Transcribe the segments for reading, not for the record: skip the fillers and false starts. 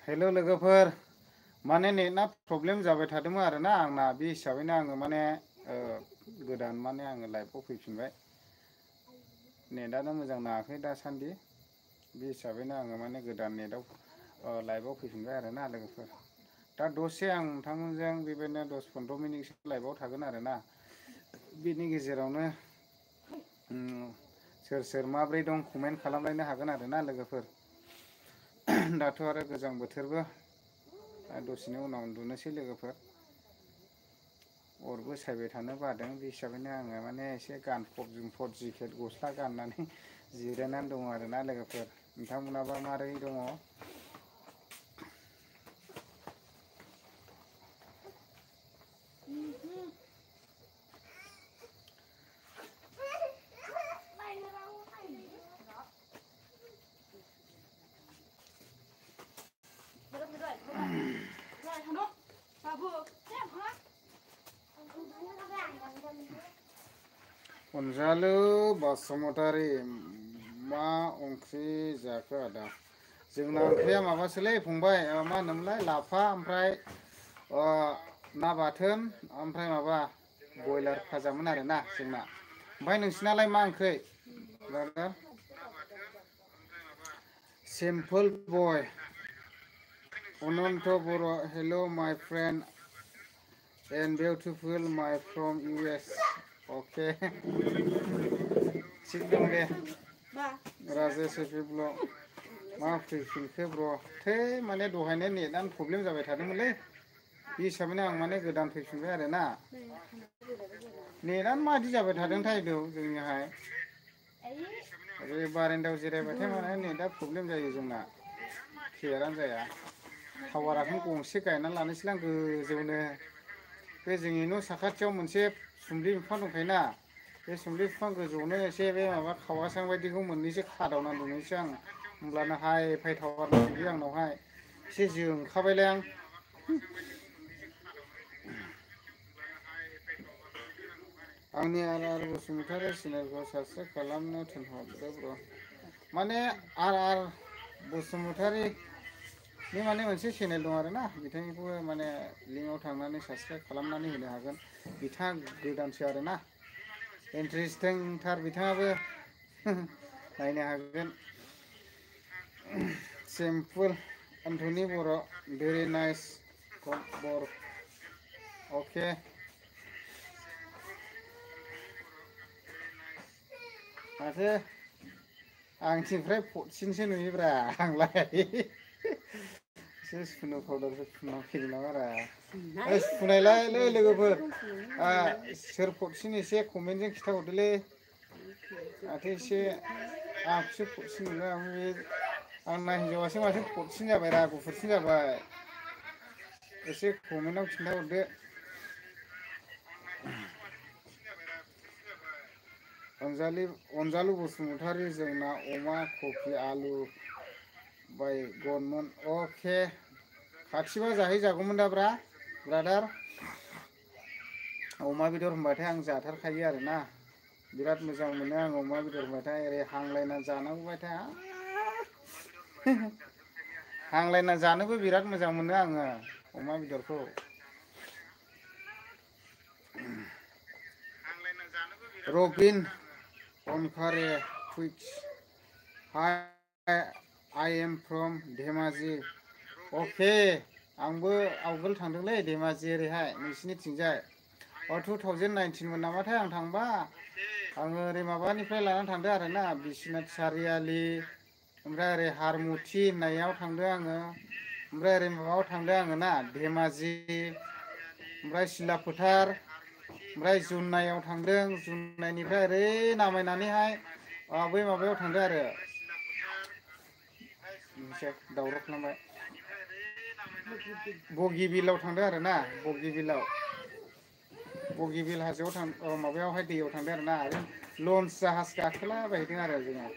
हेल' लोगोफोर माने नेटना प्रब्लेम जाबाय थादोंमोन आरोना आंना बे हिसाबैनो आङो माने गोदान माने आङो लाइभआव फैफिनबाय नेटआनो मोजां नाङाखै दासान्दि बे हिसाबैनो आङो माने गोदान नेटआव लाइभआव फैफिनबाय आरोना लोगोफोर दा दसे आं नोंथांमोनजों बेबायदिनो 10-15 मिनिटसो लाइभआव थागोन आरोना बिनि गेजेरावनो सोर सोर माब्रै दं कमेन्ट खालामलायनो हागोन आरोना लोगोफोर दाथ' आरो गोजां बोथोरबो दसेनि उनाव उन्दुनोसै लोगोफोर अरबो सायबाय थानो बादों बे हिसाबैनो आङो माने एसे गानफब जोमफब जेकेट गस्ला गाननानै जिरायनानै दङ आरोना लोगोफोर नोंथांमोनाबा मारै दङ अनजालु बसुमतारी मा ओंख्रि जाखो आदा जोंना ओंख्रिया माबासोलै फंबाय मा होनोमोनलाय लाफा ओमफ्राय ना बाथोन ओमफ्राय माबा बयलार भाजामोन आरोना जोंना ओमफ्राय नोंसिनालाय मा ओंख्रि ब्रादार सिम्पोल बय अनन्त बर' हेल' माय friend and beautiful my from US okay थिग दं दे राजेश एपि ब्लग मा फैफिनखो ब्र थै माने दहायनो नेटआनो प्रब्लेम जाबाय थादोंमोनलै बे हिसाबैनो आं माने गोदान फैफिनबाय आरोना नेटआनो मादि जाबाय थादोंथाय जोंनिहाय ओरै बारेन्दायाव जिरायबाथाय माने नेटआ प्रब्लेम जायो जोंना क्लियारानो जाया टावाराखौनो गंसे गायनानै लानोसैलां गोजौनो बे जोंनि न' साखाथियाव मोनसे सुम्लि बिफां दंखायोना बे सुम्लि बिफां गोजौआवनो एसे बे माबा खावासां बायदिखौ मोननैसो खादावना दोननोसै आं होमब्लानो हाइ फाइ टावार नांहैयो आंनावहाय एसे जोंखाबायलाय आं आंनि आर बसुमतारी चेनेलखौ साबस्क्राइब खालामनो थिनहरदो ब्र माने आर बसुमतारी बे माने मोनसे चेनेल दं आरोना बिथांनिखौ माने लिंकआव थांनानै साबस्क्राइब खालामनानै होनो हागोन बिथाङा गोदानसो आरोना इन्टारेस्टिंथार बिथाङाबो नायनो हागोन सिम्पोल एन्थनि बर' भेरि नाइस खबर अके माथो आंनिफ्राय पटसिनसो नुयोब्रा आंलाय एसे सुनु पाउदारसो फुनना फैदों नामारा फुनायलायलै लोगोफोर सोर पटसिन एसे कमेन्टजों खिन्थाहरदोलै माथो एसे आंखौसो पटसिन नुदों बे आंना हिनजावासो माथो पटसिन जाबाय रा गुफुरसिन जाबाय एसे कमेन्टआव खिन्थाहरदो अनजालु बसुमतारी जोंना अमा कफि आलु बायगनमोन अके खाथिबा जाहैजागौमोन दा ब्रादार अमा बेदर होनबाथाय आं जाथारखायो आरोना बिराद मोजां मोनो आं अमा बेदर होनबाथाय ओरै हांलायना जानांगौबाथाय हांलायना जानोबो बिराद मोजां मोनो आङो अमा बेदरखौ रबिन अनकारे कुइक्स हाय आइ एम फ्रम धेमाजि अके आंबो आवगोल थांदोंलै धेमाजि ओरैहाय नोंसिनिथिंजाय 2019मोन नामाथाय आं थांबा आङो ओरै माबानिफ्राय लानानै थांदों आरोना बिश्वनाथ सारियालि ओमफ्राय ओरै हारमुथि होननायाव थांदों आङो ओमफ्राय ओरै माबायाव थांदों आङो ना धेमाजि ओमफ्राय सिलाफोथार ओमफ्राय जुनाइयाव थांदों जुनाइनिफ्राय ओरै नामायनानैहाय बै माबायाव थांदों आरो दावराव खालामबाय बगिबिलाव थांदों आरोना बगिबिल हाजोआव माबायावहाय दैयाव थांदों आरोना लन्स जाहाज गाखोलाबायहैदों आरो जोङो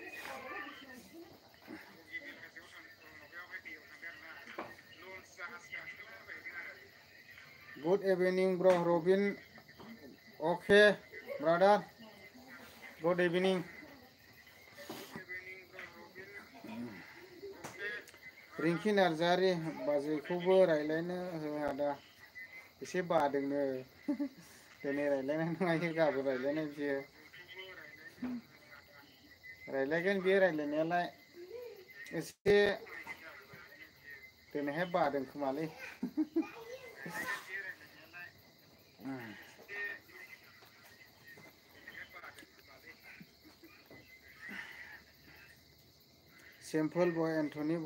गुड इभिनिं ब्र रबिन अके ब्रादार गुड इभिनिं रिंकि नार्जारि बाजैखौबो रायलायनो होआदा एसे बादोंनो दिनै रायलायनाय नङा गाबोन रायलायनाय बियो रायलायगोन बियो रायलायनायालाय एसे दिनैहाय बादों खोमालै सिम्पोल बय एन्थनि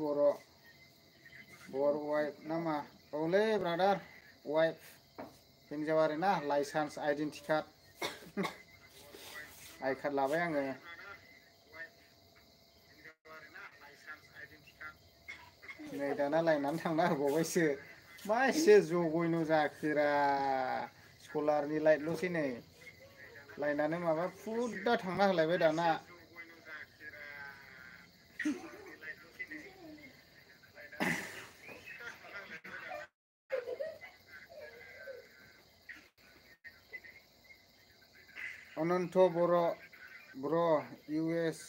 बर' वाइफ नामा औलै ब्रादार वाइफ हिनजाव आरोना लाइसेन्स आइडेन्टि कार्ड आइ कार्ड लाबाय आङो नै दाना लायनानै थांना होबावबायसो मा एसे जगयन' जाखोरा सलारनि लाइटल'सै नै लायनानै माबा फुददा थांना होलायबाय दाना अनन्त बर' ब्र इउ एस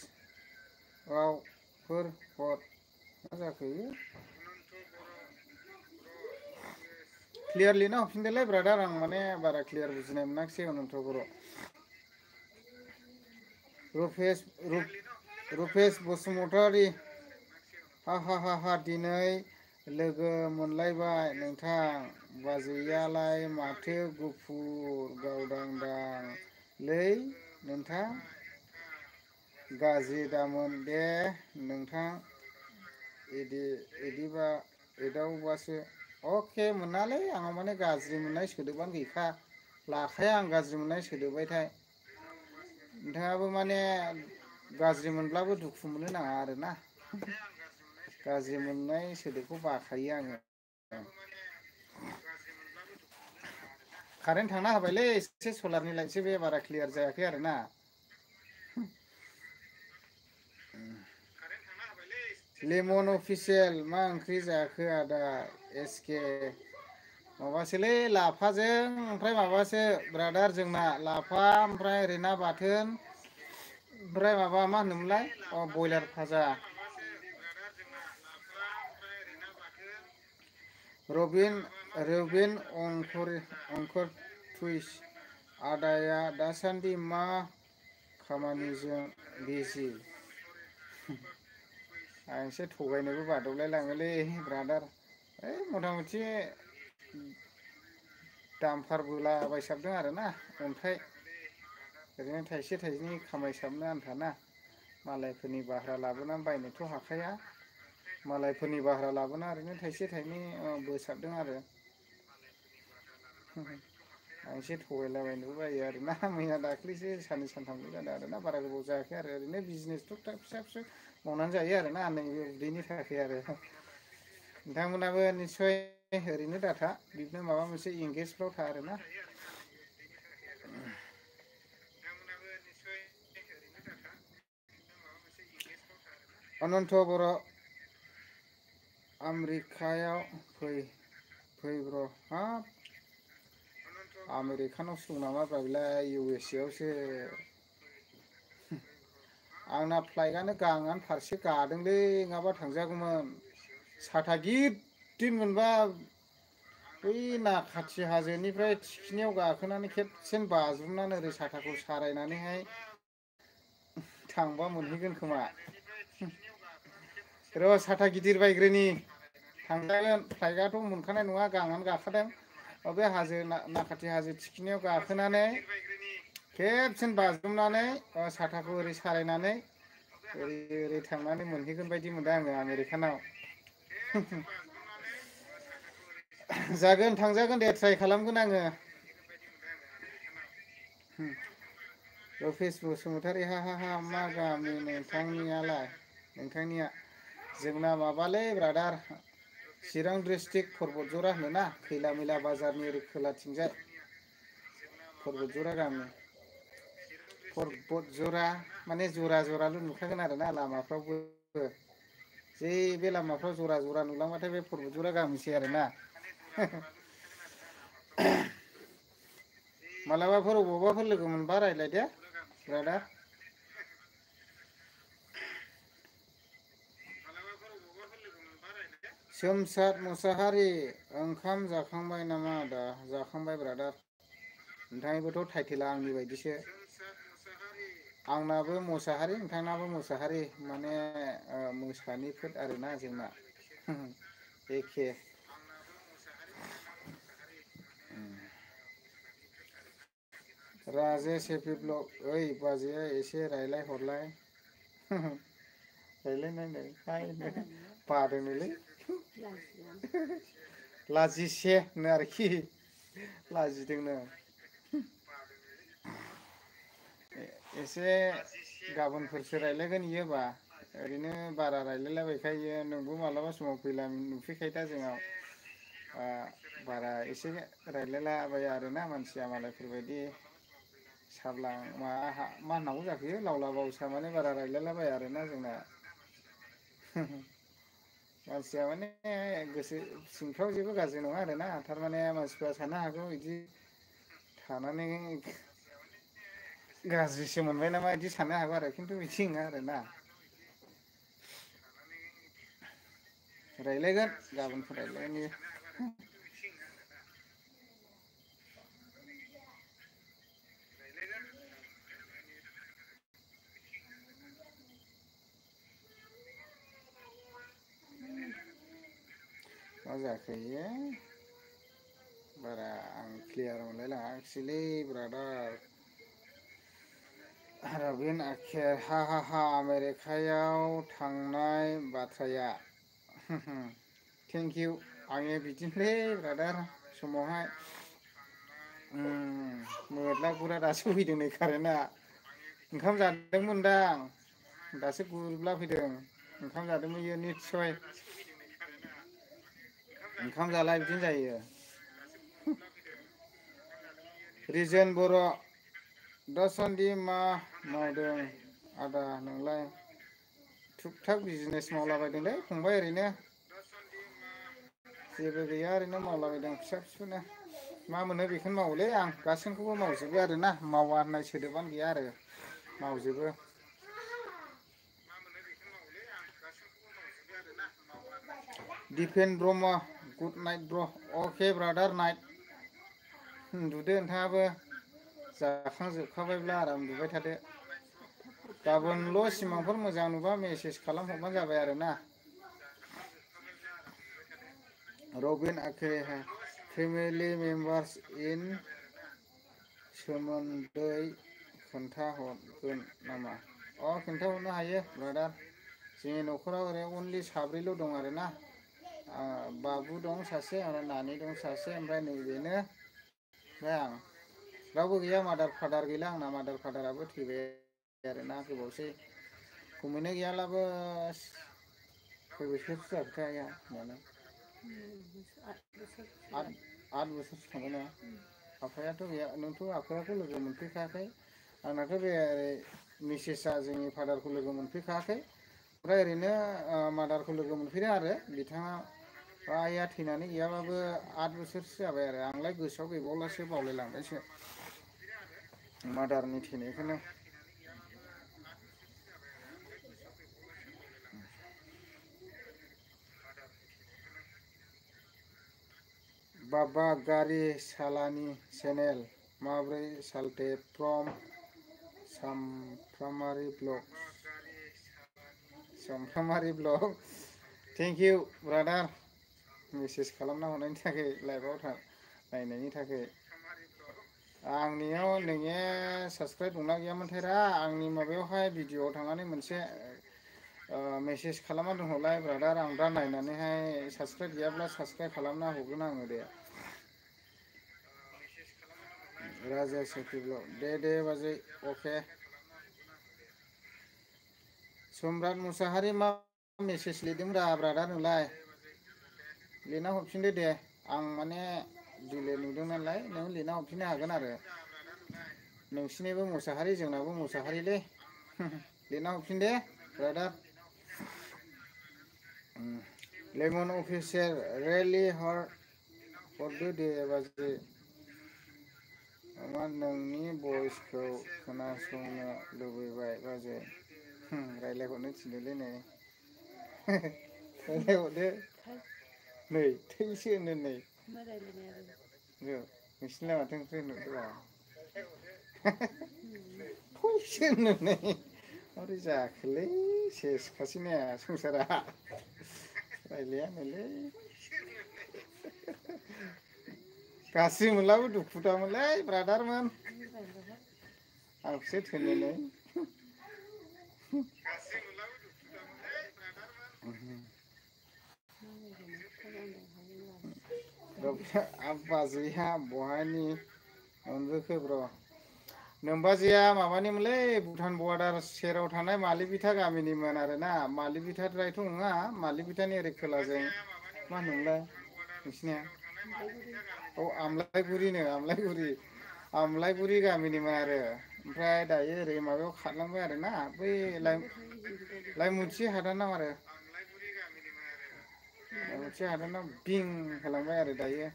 रावफोर हर मा जाखो क्लियार लिरना हरफिनदोलै ब्रादार आं माने बारा क्लियार बुजिनाय मोनाखिसै अनन्त बर' रुपेश बसुमतारी हा दिनै लोगो मोनलायबाय नोंथां बाजैयालाय माथो गुफुर गावदांदांलै नोंथां गाज्रि दामोन दे नोंथां एदावबासो अके मोनालै आंनाव माने गाज्रि मोननाय सोदोबानो गैखा लाखाया आं गाज्रि मोननाय सोदोबबाथाय नोंथाङाबो माने गाज्रि मोनब्लाबो दुखु मोननो नाङा आरोना गाज्रि मोननाय सोदोबखौ बाखायो आङो कारेन्ट थांना होबायलै एसे सलारनि लाइटसो बे बारा क्लियार जायाखै आरो ना लेमन अफिसियेल मा ओंख्रि जाखो आदा एसके माबासोलै लाफाजों ओमफ्राय माबासो ब्रादार जोंना लाफा ओमफ्राय ओरै ना बाथोन ओमफ्राय माबा मा होनोमोनलाय अ बयलार भाजा रबिन अंकुर टुइस आदाया दासान्दि मा खामानिजों बिजि आं एसे थगायनोबो बादबलाय लाङोलै ब्रादार ओइ मथा मथि दामफार बोलाबायसाबदों आरोना अन्थाइ ओरैनो थाइसे थाइनै खामायसाबनो आन्थाना मालायफोरनि भारा लाबोनानै बायनोथ' हाखाया मालायफोरनि भारा लाबोना ओरैनो थाइसे थाइनै बोसाबदों आरो आं एसे थगायलाबायनोबो बायो आरोना मैया दाख्लैसो साननै सानथामल' जादों आरोना बारा गोबाव जायाखै आरो ओरैनो बिजनेसथ' फिसा फिसौ मावनानै जायो आरोना नैबे उदैनि थाखाय आरो नोंथांमोनाबो निस्सय ओरैनो दाथा बिदिनो माबा मोनसे इंगेजफ्राव था आरोना अनन्त बर' आमेरिकायाव फै हाब आमेरिकानावसो दं नामाब्रा बेलाय इउ एस ए आवसो आंना फ्लाइटआनो गांआनो फारसे गादोंलै नङाबा थांजागौमोन साथा गिदिर मोनबा बै नाखाथि हाजोनिफ्राय थिखिनियाव गाखोनानै खेबसेनो बाज्रुमनानै ओरै साथाखौ सारायनानैहाय थांबा मोनहैगोन खोमा र' साथा गिदिर बायग्रोनि थांजागोन फ्लाइटआथ' मोनखानाय नङा गांआनो गाखोदों बे हाजो नाखाथि हाजो थिखिनियाव गाखोनानै खेबसेनो बाज्रुमनानै साथाखौ ओरै सालायनानै ओरै थांनानै मोनहैगोन बायदि मोनदों आङो आमेरिकानाव जागोन थांजागोन दे ट्राइ खालामगोन आङो रुपेश बसुमतारी हा मा गामि नोंथांनियालाय नोंथांनिया जोंना माबालै ब्रादार चिरां डिस्ट्रिक्ट परबतजरा होनोना खैला मैला बाजारनि ओरै खोलाथिंजाय परबतजरा गामि परबतजरा माने जरा जराल' नुखागोन आरोना लामाफ्रावबो जै बे लामाफ्राव जरा जरा नुलांबाथाय बे परबतजरा गामिसै आरोना मालाबाफोर अबावबाफोर लोगो मोनबा रायज्लायदे ब्रादार सोमसार मुसाहारि ओंखाम जाखांबाय नामा आदा? जाखांबाय ब्रादार। नोंथांनिबोथ' टाइटेला आंनि बायदिसो। आंनाबो मुसाहारि नोंथांनाबो मुसाहारि माने मोसानि खोथ आरोना जोंना एखे। राजेश हेपि ब्लग ओइ बाजैया एसे रायलाय हरलाय। रायलायनांगौ हायनो बादोंनोलै लाजिसे नो आरोखि लाजिदोंनो। एसे गाबोनफोरसो रायलायगोन इयोबा ओरैनो बारा रायलायलाबायखायो नोंबो मालाबा समाव फैला नुफैखायो दा जोंनाव बारा एसे रायलायलाबाया आरोना मानसिया मालायफोरबायदि साब्लां मा होननांगौ जाखो लावला बावसा माने बारा रायलायलाबाया आरोना जोंना। मानसिया माने गोसो सिंफ्राव जेबो गाज्रि नङा आरोना थारमाने मानसिफ्रा साननो हागौ बिदि थानानै गाज्रिसो मोनबाय नामा बिदि साननो हागौ आरो खिन्थु बिदि नङा आरोना। रायलायगोन गाबोनफोर रायलायगोन इयो। मा जाखो इयो बारा आं क्लियार मोनलायलाङाखिसैलै ब्रादार। रबिन आखिर हा हा हा आमेरिकायाव थांनाय बाथ्राया थेंकिउ आंनि बिदिनोलै ब्रादार समावहाय लबगुरा दासो फैदों नै कारेन्टआ ओंखाम जादोंमोनदां दासो गुरब्ला फैदों ओंखाम जादोंमोन इयो निस्सय ओंखाम जाला बिदिनो जायो। रिजेन बर' दासान्दि मा मावदों आदा नोंलाय? थुक थाक बिजनेस मावलाबायदोंलै फंबाय ओरैनो जेबो गैया ओरैनो मावलाबायदों फिसा फिसौनो मा मोनो बेखौनो मावोलै आं गासैखौबो मावजोबो आरोना मावा होननाय सोदोबानो गैया आरो मावजोबो। दिपेन ब्रह्म गुड नाइट ब्र' अके ब्रादार नाइट। उन्दुदो नोंथाङाबो जाखांजोबखाबायब्ला आराम उन्दुबाय थादो। गाबोनल' सिमांफोर मोजां नुबा मेसेज खालामहरबानो जाबाय आरोना। रबिन आखिर फेमिलि मेम्बार्स इन सोमोन्दै खोन्थाहरगोन नामा? खोन्थाहरनो हायो ब्रादार जोंनि न'खराव ओरै अनलि साब्रैल' दं आरोना बाबु दं सासे आरो नानि दं सासे ओमफ्राय नैबेनो ओमफ्राय आं रावबो गैया मादार फादार गैला आंना मादार फादाराबो थैबाय आरोना गोबावसै गैयालाबो खय बोसोरसो जाखोथाय आइया आद बोसोरसो थांबाय ना आफायाथ' गैया नोंथ' आफायाखौ लोगो मोनफैखायाखै आंनाथ' बे मिसेसआ जोंनि फादारखौ लोगो मोनफैखायाखै ओमफ्राय ओरैनो मादारखौ लोगो मोनफैदों आरो बिथाङा आइया थैनानै गैयाबाबो 8 बोसोरसो जाबाय आरो आंलाय गोसोआव गैबावलासो बावलायलांबायसो मादारनि थैनायखौनो बाबा गारि सालानि चेनेल माब्रै सालथे फ्रम सामफ्रामारि blog thank you brother message खालामना हरनायनि थाखाय लाइभआव नायनायनि थाखाय आंनियाव नोंनिया साबसक्राइब दंना गैयामोनथायरा आंनि माबायावहाय भिडिअ'आव थांनानै मोनसे मेसेज खालामना दोनहरलाय ब्रादार आं दा नायनानैहाय साबसक्राइब गैयाब्ला साबसक्राइब खालामना हरगोन आङो दे राजा साख्रिल' दे बाजै अके सम्राट मुसाहारि मा मेसेज लिरदोंब्रा ब्रादार नोंलाय लिरना हरफिनदो दे आं माने दिलेट नुदों नालाय नों लिरना हरफिननो हागोन आरो नोंसिनिबो मुसाहारि जोंनाबो मुसाहारिलै लिरना हरफिन दे ब्रादार लेमन अफिसियेल रियेलि हरदो दे बाजै मा नोंनि भइसखौ खोनासंनो लुबैबाय बाजै रायज्लायहरनो थिनदोलै नै रायज्लायहरदो नै थैसो होनो नै मा रायलायनाय आरो नोंसिनिलाय माथो ओंख्रि होनहरदोब्रा थैसो होनो नै माबोरै जाखोलै सेसखासै ने संसारा रायलायानोलै गाज्रि मोनलाबो दुखु दामोनलै ब्रादारमोन आंखौसो थोनो नै बाजैया बहानि मोनबोखो नोमबाजैया माबानिमोनलै भुटान बर्डार सेराव थानाय मालिबिथा गामिनिमोन आरोना मालिबिथाद्रायथ' नङा मालिबिथानि ओरै खोलाजों मा होनोमोनलाय नोंसिनिया औ आमलायगुरिनो आमलायगुरि गामिनिमोन आरो ओमफ्राय दायो ओरै माबायाव खारलांबाय आरोना बै लाइमुथि हादानाव आरो लाइमुथि हादानाव बिं होलांबाय आरो दायो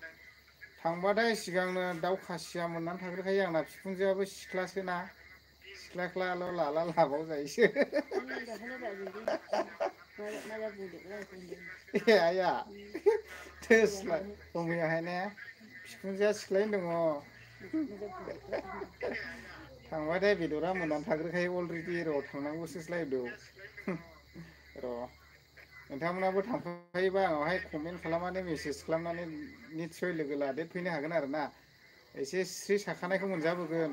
थांबाथाय सिगांनो दाउ खासिया मोननानै थाग्रोखायो आंना बिखुनजोआबो सिख्लासोना सिख्लाख्लाल' लाला लाबाव जायोसो ए आइया थोस्लाय मैयाहाय ने बिखुनजोआ सिख्लायनो दङ थांबाथाय बेदरा मोननानै थाग्रोखायो अलरेडि र' थांनांगौसोसोलायदौ र' नोंथांमोनहाबो थांफायोबा आंनावहाय कमेन्ट खालामनानै मेसेज खालामनानै निस्सय लोगो लादेरफैनो हागोन आरो ना एसे स्रि साखानायखौ मोनजाबोगोन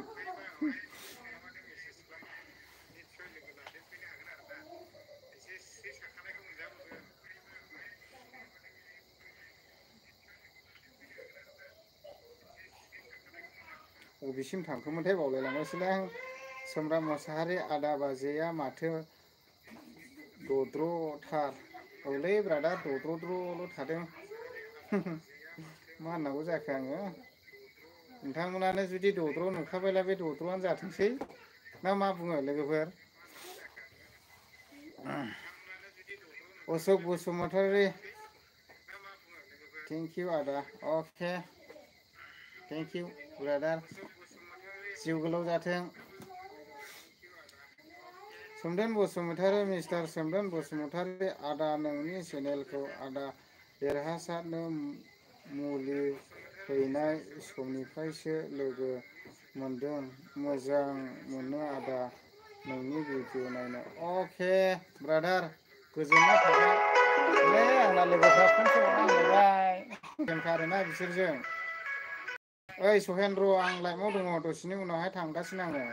बबेसिम थांखोमोनथाय बावलायलांबायसोलां आं सोमब्रा मुसाहारि आदा बाजैया माथो दद्र'थार औलै ब्रादार दद्र'द्र'ल' थादों मा होननांगौ जाखो आङो नोंथांमोनानो जुदि दद्र' नुखाबायला बे दद्र'आनो जाथोंसै ना मा बुङो लोगोफोर अशक बसुमतारी थेंक इउ आदा अके थेंक इउ ब्रादार जिउ गोलाव जाथों सोमदोन बसुमतारी मिस्टार सोमदोन बसुमतारी आदा नोंनि चेनेलखौ आदा देरहासारनो मुलि हैनाय समनिफ्रायसो लोगो मोनदों मोजां मोनो आदा नोंनि भिडिअ नायनो अके ब्रादार गोजोननाय थाबाय आंना लोगोफ्रा फन सो हरना होलायबाय आरोना बिसोरजों ओइ सहेन र' आं लाइफआव दङ दसेनि उनावहाय थांगासिनो आङो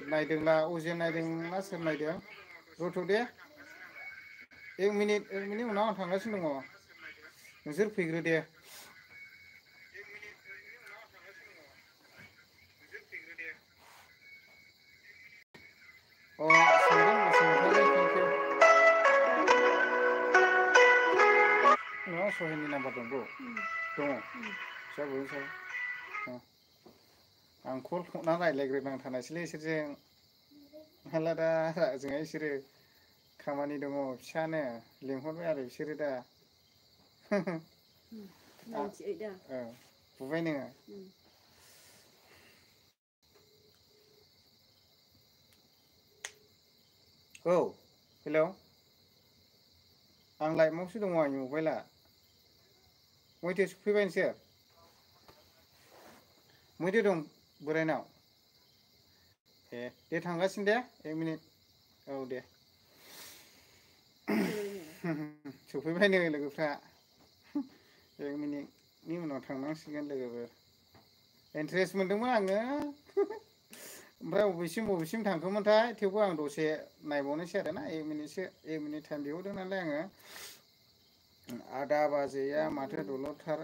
नायदोंब्ला अजेन नायदों ना सोर नायदों रथ' दे एक मिनिट उनाव आं थांगासिनो दङ नोंसोर फैग्रो दे अ सोमदोन बसुमतारी थेंक इउ नोंनाव सहेननि नाम्बार दं दङ फिसा बयनि सायाव आं कल हरना रायज्लायग्रोनांथारनायसैलै इसोरजों हाला दा ओजोंहाय बिसोरो खामानि दङ फिसानो लिंहरबाय आरो बिसोरो दा बुबाय नोङो औ हेलौ आं लाइफआवसो दङ आंनि मबाइला मइथो सफैबाय नोंसोर मैथो दं बोरायनाव दे थांगासिनो दे एक मिनिट औ दे सफैबाय नै लोगोफ्रा एक मिनिटनि उनाव थांनांसिगोन लोगोफोर इन्ट्रेस्ट मोनदोंमोन आङो ओमफ्राय बबेसिम थांखोमोनथाय थेवबो आं दसे नायबावनोसै आरोना एक मिनिट टाइम बिहरदों नालाय आङो आदा बाजैया माथो दलरथार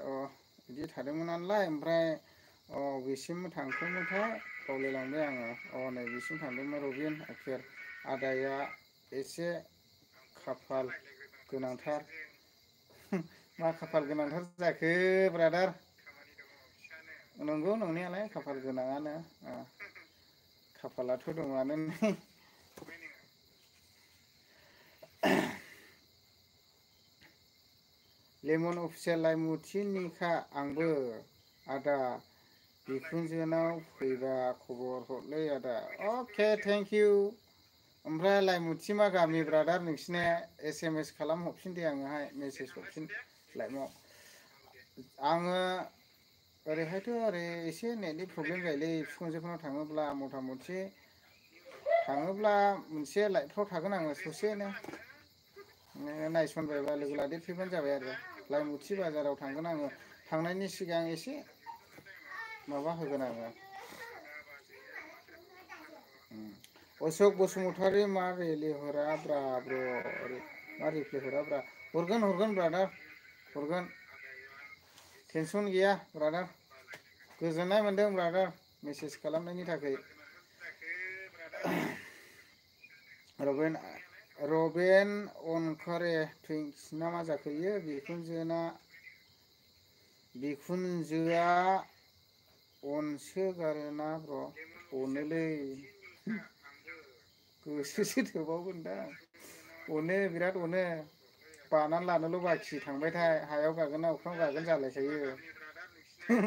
बिदि थादोंमोन नालाय ओमफ्राय बेसिम थांखोमोनथाय बावलायलांबाय आङो नैबेसिम थांदोंमोन रबिन आखिर आदाया एसे खाफाल गोनांथार मा खाफाल गोनांथार जाखो ब्रादार नंगौ नंनायालाय खाफाल गोनाङानो खाफालाथ' दङआनो नै लेमन अफिसियेल लाइमुथिनिखा आंबो आदा बिखुनजोनाव फैबा खबर हरलै आदा अके थेंक इउ ओमफ्राय लाइमुथि मा गामि ब्रादार नोंसिना SMS खालामहरफिन दे आङोहाय मेसेज हरफिन लाइफआव आङो ओरैहायथ' ओरै एसे नेटनि प्रब्लेम जायोलै बिखुनजोफोरनाव थाङोब्ला मथा मथि थाङोब्ला मोनसे लाइटफ्राव थागोन आङो ससेनो नोङो नायसनबायबा लोगो लादेरफैबानो जाबाय आरो लाइमुथि बाजाराव थांगोन आङो थांनायनि सिगां एसे माबा होगोन आङो अशक बसुमतारी मा रेलि हरा ब्रा ब्र' मा रिप्लाय हराब्रा हरगोन ब्रादार हरगोन टेनसन गैया ब्रादार गोजोननाय मोन्दों ब्रादार मेसेज खालामनायनि थाखाय रबेन अनकारे टुइन्स ना मा जाखो इयो बिखुनजोआ अनसोगारोना ब्र' अनोलै गोसोसो थोबावगोनदां अनो बिराद अनो बानानै लानोल' बाखि थांबायथाय हायाव गागोन ना अख्राव गागोन जालायखायो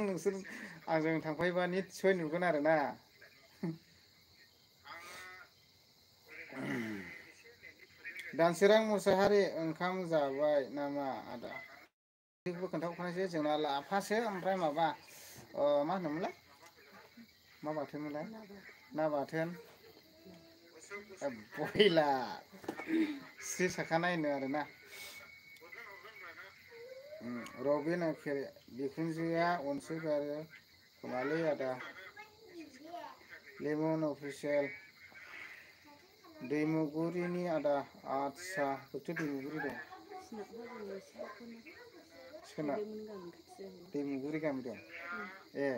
नोंसोर आंजों थांफायोबा निस्सय नुगोन आरो ना दानसोरां मुसाहारि ओंखाम जाबाय नामा आदा बेखौबो खोन्थाहरखानोसै जोंना लाफासो ओमफ्राय माबा मा होनोमोनलाय मा बाथोनमोनलाय ना बाथोन बयलार स्रि साखा नायनो आरोना रबिन बिखुनजोआ अनसोगारो खोमालै आदा लेमन अफिसियेल दैमुगुरिनि आदा आदसा बोरैथो दैमुगुरि दं सोनाब दैमुगुरि गामि दं ए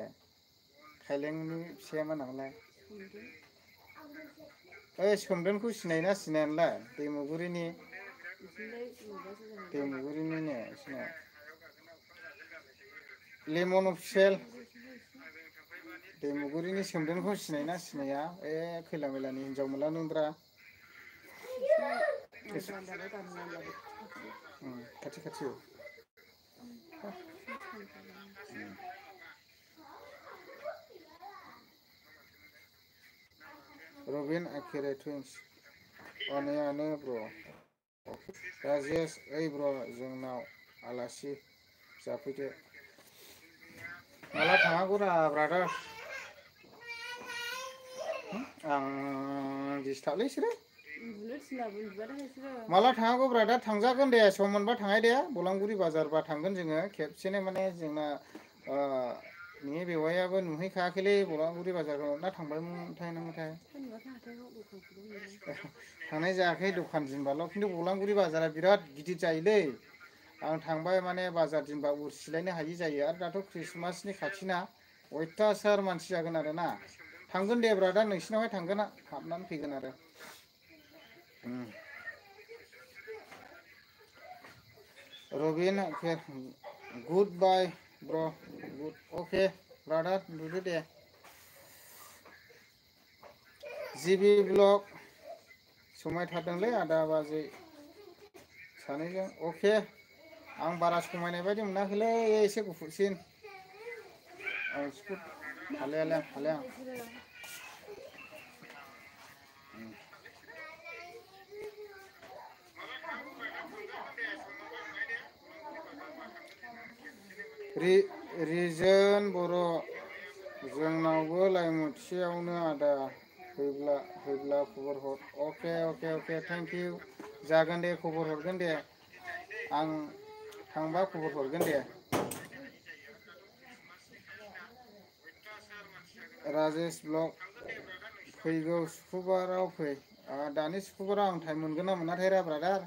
खायलेंनि फिसाया मा नामलाय ओइ सोमदोनखौ सिनायोना सिनाया नोंलाय दैमुगुरिनि लेमन अफिसियेल दैमुगुरिनि सोमदोनखौ सिनायोना सिनाया खैला मैलानि हिनजाव मोनलांदोंब्रा खाथि खाथि रबिन आखेरे टुइन्स अनेयानो ब्र' राजेस ओइ ब्र' जोंनाव आलासि जाफैदो माला थांनांगौरा ब्रादार आं दिसथाबलै इसोरो माला थांनांगौ ब्रादार थांजागोन दे सम मोनबा थांनाय दे बलांगुरि बाजारबा थांगोन जोङो खेबसेनो माने जोंना नोंनि बेवाइयाबो नुहैखायाखैलै बलांगुरि बाजाराव ना थांबायमोनथाय नामाथाय थांनाय जायाखै दखान दिनबाल' खिन्थु बलांगुरि बाजारा बिराद गिदिर जायोलै आं थांबाय माने बाजार दिनबा उरसिलायनो हायि जायो आरो दाथ' ख्रिस्टमासनि खाथिना अयथासार मानसि जागोन आरो ना थांगोन दे ब्रादार नोंसिनावहाय थांगोन हाबनानै फैगोन आरो रबिन गुड बाय ब्र' गुड अके ब्रादार उन्दुदो दे जिबि ब्लक समायथारदोंलै आदा बाजै सानैजों अके आं बारा समायनाय बायदि मोनाखैलै एसे गुफुरसिन हालाया रिजोन बर' जोंनावबो लाइमुथियावनो आदा फैब्ला खबर हर अके थेंक इउ जागोन दे खबर हरगोन दे आं थांबा खबर हरगोन दे राजेस ब्लक फैगौ सुक्रुबाराव फै दानि सुक्रुबाराव आं टाइम मोनगोन ना मोनाथाय रा ब्रादार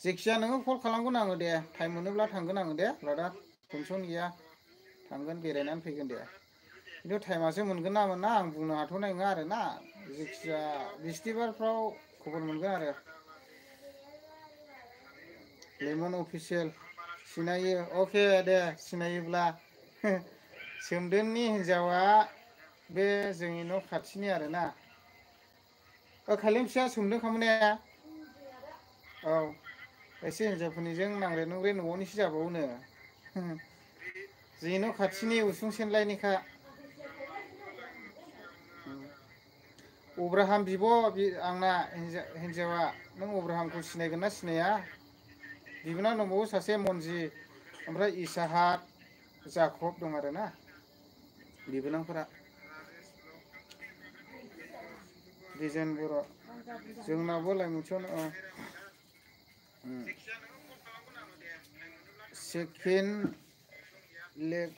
जेखिजाया नोङो कल खालामगोन आङो दे टाइम मोनोब्ला थांगोन आङो दे ब्रादार टेनसन गैया थांगोन बेरायनानै फैगोन दे खिन्थु टाइमासो मोनगोन ना मोना आं बुंनो हाथ'नाय नङा आरोना जेखिजाया बिस्थिबारफ्राव खबर मोनगोन आरो लेमन अफिसियेल सिनायो अके दे सिनायोब्ला सोमदोननि हिन्जावा बे जोंनि न' खाथिनि आरोना खायलें फिसा सोमदोन ने औ एसे हिनजावफोरनिजों नांले नुंग्रे न'आवनिसो जाबावोनो जोंनि न' खाथिनि उसुं सेनलायनिखा अब्राहाम बिब' आंना हिन्जावा नों अब्राहामखौ सिनायगोन ना सिनाया बिबोनां दंबावो सासे मनजि ओमफ्राय इसाहाक जाखब दं आरोना बिबोनांफोरा दिजेन बर' जोंनावबो लाइमोनसेयावनो सेकेन्ड लेग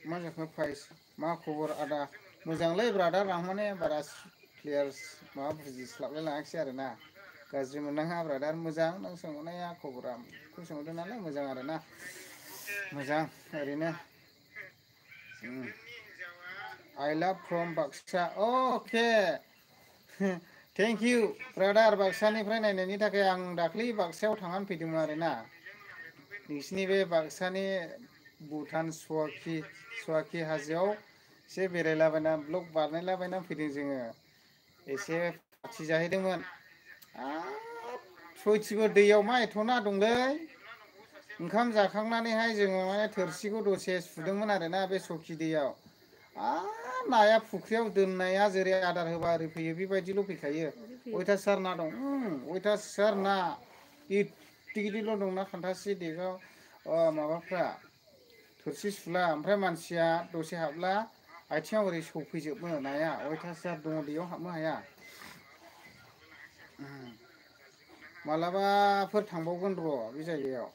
मा जाखो प्राइज मा खबर आदा मोजांलै ब्रादार आं माने बारा क्लियार माबा बुजिस्लाबलाय लाङाखिसै आरोना गाज्रि मोननाङा ब्रादार मोजां नों सोंहरनाया खबरा बेखौ सोंहरदों नालाय मोजां आरोना मोजां ओरैनो I love from Baksa okay thank you brother बाक्सानिफ्राय नायनायनि थाखाय आं दाख्लै बाक्सायाव थांनानै फैदोंमोन आरोना नोंसिनि बे बाक्सानि भुटान सवाखि हाजोआव एसे बेरायलाबायना ब्लक बानायलाबायना फैदों जोङो एसे पार्टि जाहैदोंमोन हाब सयथिबो दैयाव मा एथ' ना दंलै ओंखाम जाखांनानैहाय जोङो माने थोरसिखौ दसे सुदोंमोन आरोना बे सकि दैयाव नाया फुख्रियाव दोननाया जेरै आदार होबा ओरै फैयो बेबायदिल' फैखायो अयथासार ना दं अयथासार ना गिदिर गिदिरल' दंना खान्थासे देगाव माबाफ्रा थोरसि सुला ओमफ्राय मानसिया दसे हाबला आथिङाव ओरै सौफैजोबो नाया अयथासार दङ दैयाव हाबनो हाया मालाबाफोर थांबावगोन र' बे जायगायाव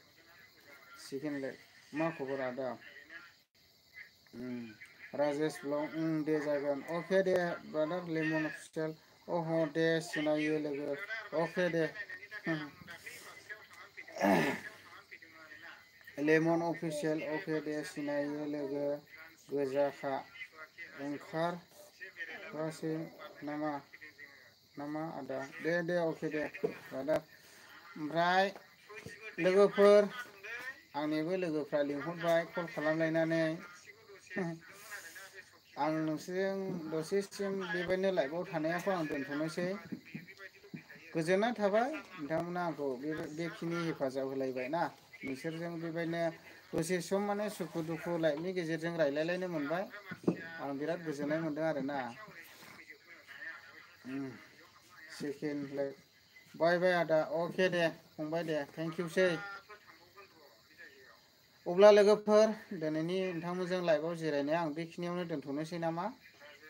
सेकेन्ड लेग मा खबर आदा राजेस ब्लग दे जागोन अके दे ब्रादार लेमन हस्टेल अह दे सिनायो लोगो अके दे लेमन अफिसियेल अके दे सिनायो लोगो गोजाखा ओंखारासै नामा आदा दे अके दे ब्रादार ओमफ्राय लोगोफोर आंनिबो लोगोफ्रा लिंहरबाय कल खालामलायनानै आं नोंसोरजों दसेसिम बेबायदिनो लाइफआव थानायाखौ आं दोनथ'नोसै गोजोननाय थाबाय नोंथांमोना आंखौ बेखिनि हेफाजाब होलायबाय ना नोंसोरजों बेबायदिनो दसे सम माने सुखु दुखु लाइफनि गेजेरजों रायलायलायनो मोनबाय आं बिराद गोजोननाय मोनदों आरोना सेकेन्ड लेग बाय बाय आदा अके दे फंबाय दे थेंक इउसै अब्ला लोगोफोर दिनैनि नोंथांमोनजों लाइभआव जिरायनाया आं बेखिनियावनो दोनथ'नोसै नामा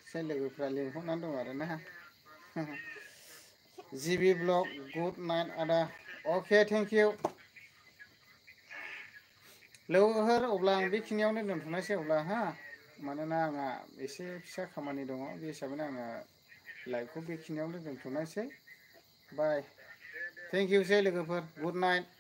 एसे लोगोफ्रा लिंहरनानै दं आरोना जिबि ब्लग गुड नाइट आदा अके थेंक इउ लोगोफोर अब्ला आं बेखिनियावनो दोनथ'नोसै अब्ला मानोना आंहा एसे फिसा खामानि दङ बे हिसाबैनो आङो लाइभखौ बेखिनियावनो दोनथ'नोसै बाय थेंक इउसै लोगोफोर गुड नाइट